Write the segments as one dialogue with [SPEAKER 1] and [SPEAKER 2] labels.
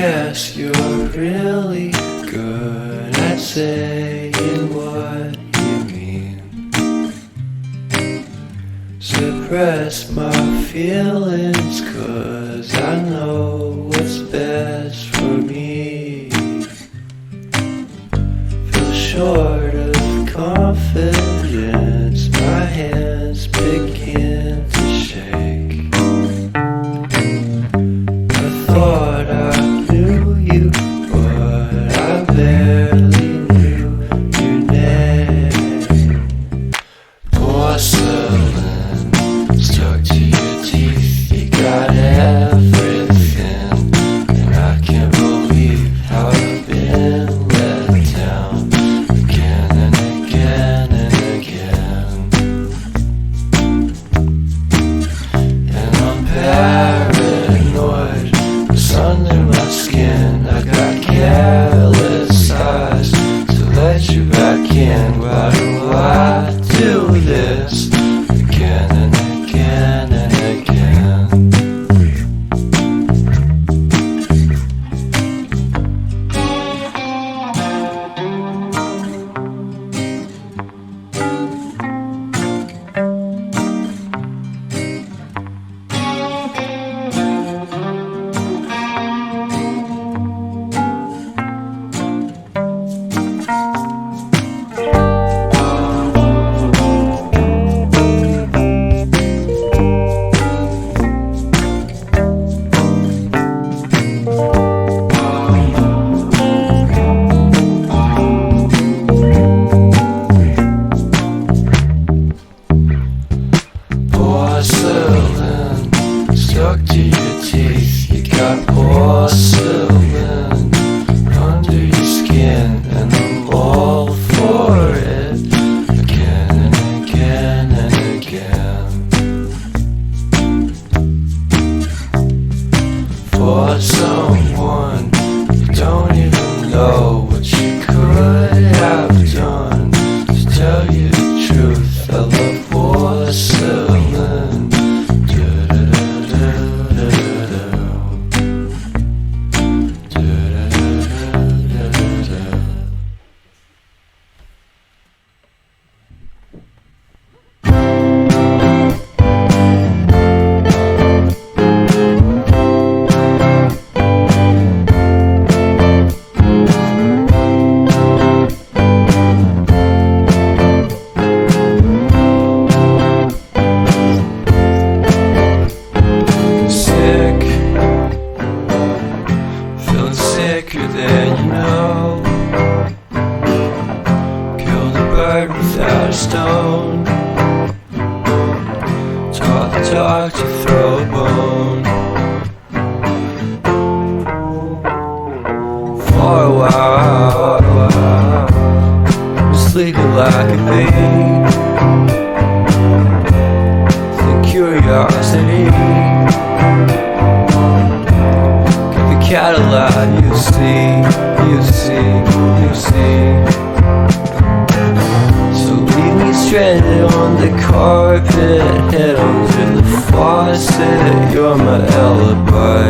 [SPEAKER 1] guess you're really good at saying what you mean. Suppress my feelings, 'cause I know what's best for me. Feel short of confidence, my hands begin to shake. I thought I knew you, but I barely knew your name. Porcelain stuck to your teeth, you got everything, and I can't believe how I've been let down again and again and again. And I'm paranoid, it's under my skin. I got careless eyes to let you back in. Why do I do this again and again and again? Porcelain stuck to your teeth, you got porcelain under your skin, and I'm all for it again and again and again. For someone you don't even know what you could have done. To tell you the truth, I love porcelain. Sicker than you know. Killed a bird without a stone. Taught the dog to throw a bone. For a while, sleeping like a bee. The curiosity. Cadillac, you see. So leave me stranded on the carpet, head under the faucet, you're my alibi.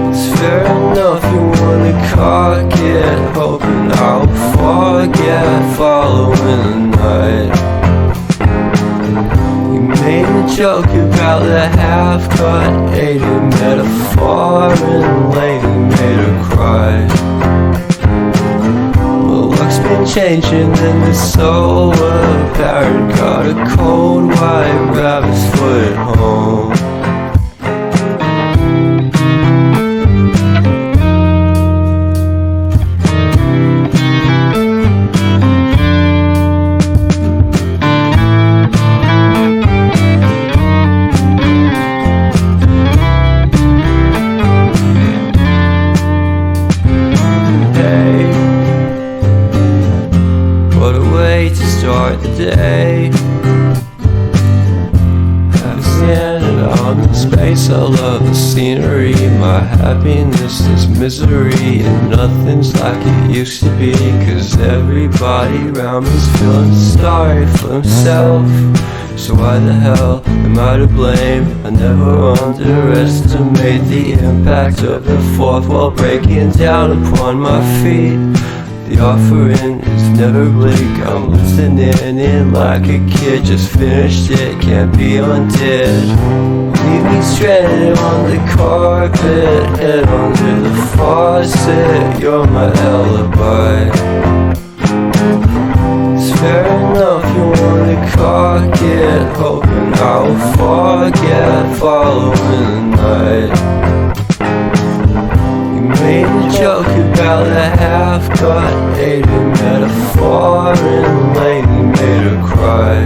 [SPEAKER 1] It's fair enough you wanna cock it, hoping I'll forget following the night. You made a joke about the half-cut, ate a metaphor and lady made her cry. Well, luck's been changing and it's so apparent. Got a cold white rabbit's foot at home. What a way to start the day. misery. My happiness is misery, and nothing's like it used to be. Cause everybody around me's feeling sorry for himself. So why the hell am I to blame? I never underestimate the impact of the fourth wall breaking down upon my feet. The offering is never bleak. I'm listening in like a kid, just finished it, can't be undid. Leave me stranded on the carpet, head under the faucet. You're my alibi. It's fair enough, you wanna cock it, hoping I'll forget following the night. You made a joke about a half-cut hated metaphor and lately made her cry.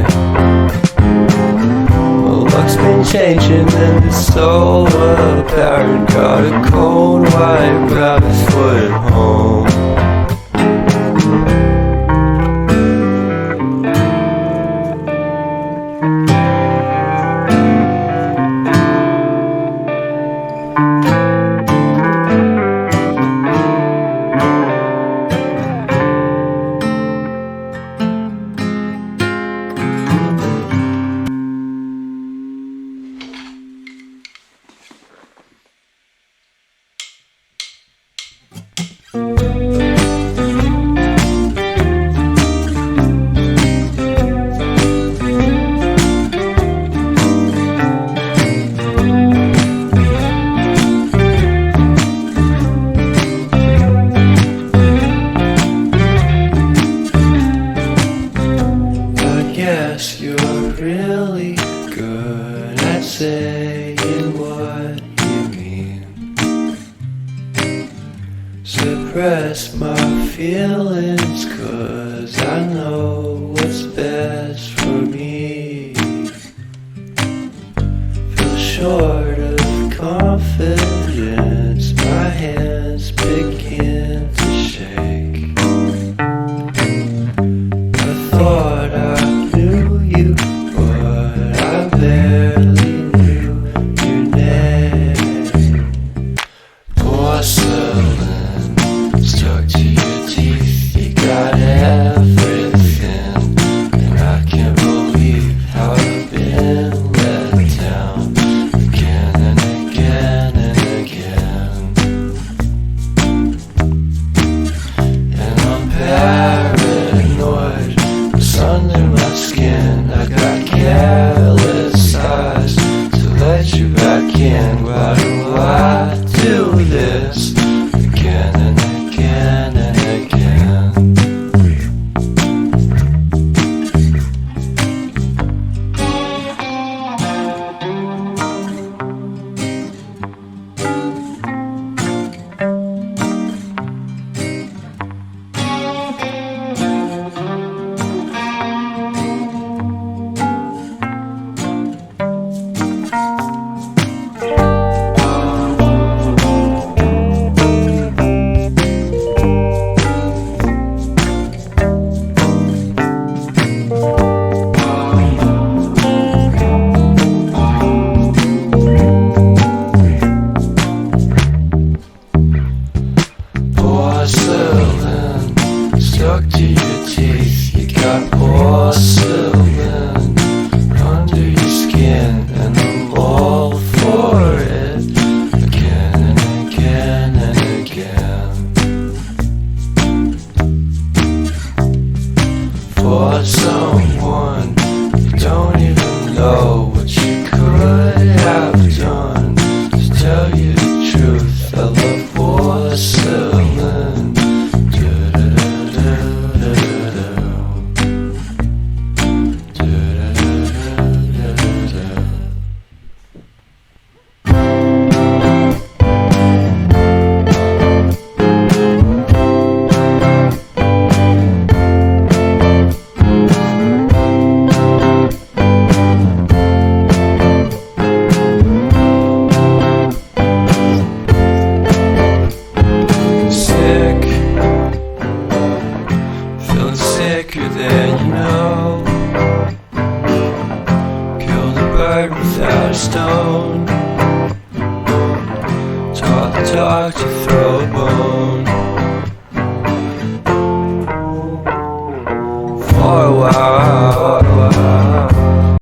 [SPEAKER 1] Well, luck's been changing and it's so apparent. Got a cold white rabbit's foot at home. You're really good at saying what you mean. Suppress my feelings, cause I know what's best for me. Feel short of confidence, my hands begin to shake. I thought I knew you, but I barely knew your name. Porcelain stuck to your teeth, you got everything, and I can't believe how I've been let down again and again and again. And I'm paranoid, what's under my skin? I got careless eyes to let you back in. Why do I do this again and again and again? Porcelain stuck to your teeth, you got porcelain under your skin, and I'm all for it again and again and again. For someone you don't even know what you could have done. To tell you the truth, I love porcelain. Sicker than you know. Killed a bird without a stone. talk to throw a bone. For a while